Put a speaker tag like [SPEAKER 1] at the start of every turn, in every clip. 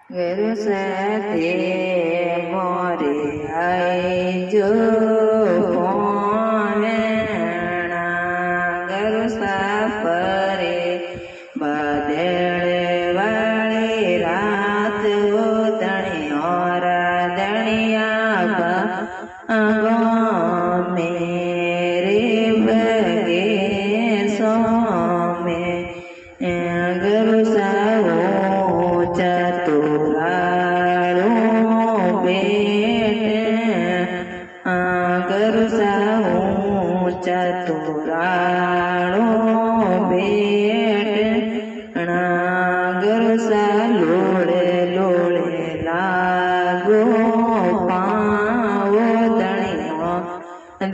[SPEAKER 1] गुरु साथे मोरे आई जो पोनेणा गुरु सा परे बदले वाली रात वो धणी और धनिया गो मेरे बगे सो में गुरु सा चतुराळो बेटे गुरु सा चतुराळो बेटे गुरु सा लोड़े लोड़े लागो पावो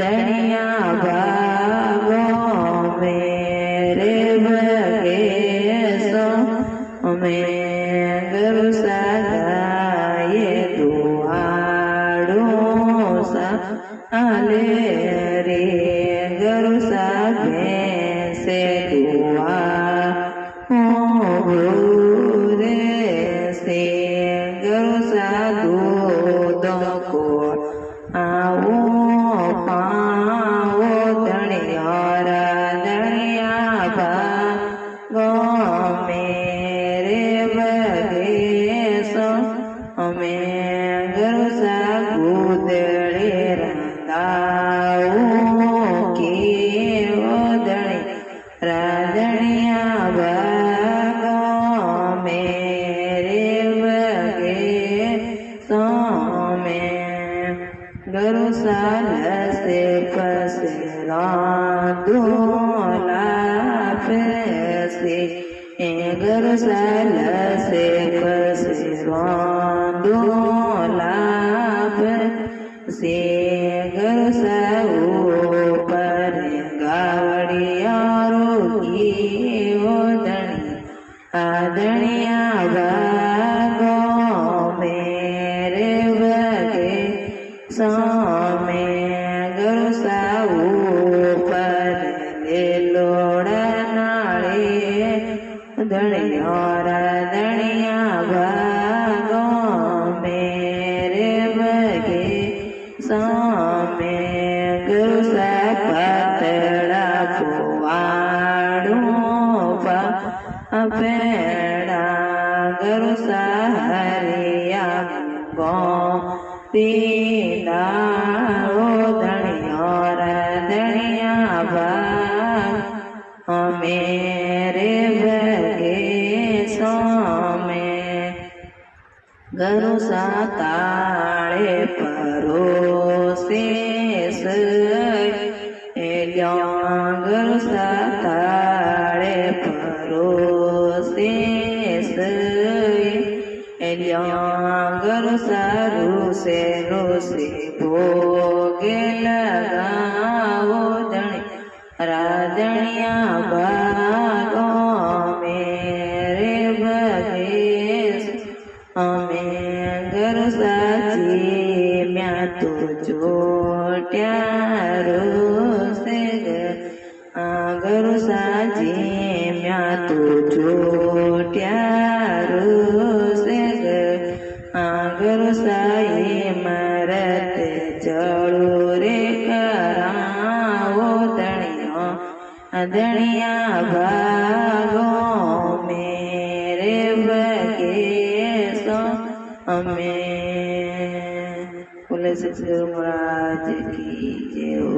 [SPEAKER 1] धनिया भागो मेरे बगे सो में गुरु सा गाये दुआड़ो सा आले रे गुरु सा भैंसे दुआ रे से गुरु सा दूध को आओ पाओ धनिया भागो मेरे में गुरु सा गुदड़े रंदाओ के वो धनिया भागो मेरे बगे सो में गुरु सा लसे पसे रांदोला फैसे गुरु सा लसे पसे लाभ से गुरु सा ऊपर गावड़िया रोगी वो धनिया भागो मेरे बगे सो में गुरु सा ऊपर ले लोड़ा नाले धनिया भागो मेरे बगे सो में गुरु सा पतड़ा कुवाड़ो पेड़ा गुरु सा हरिया गो पीड़ा धनिया भाग मेरे बगे सो में गुरु सा ताळे परोसे गुरु सा ताळे परोसे गुरु सा रूसे भोगे लगाओ धनिया भागो मेरे बगे गुरु सा जी म्या तो जोट्यारो से गुरु सा जी म्या तो जोट्यारो से गुरु सा मरत चढ़ो रे कराओ धनिया भागो मेरे बगे सो में बोले सतगुरु महाराज की जय हो।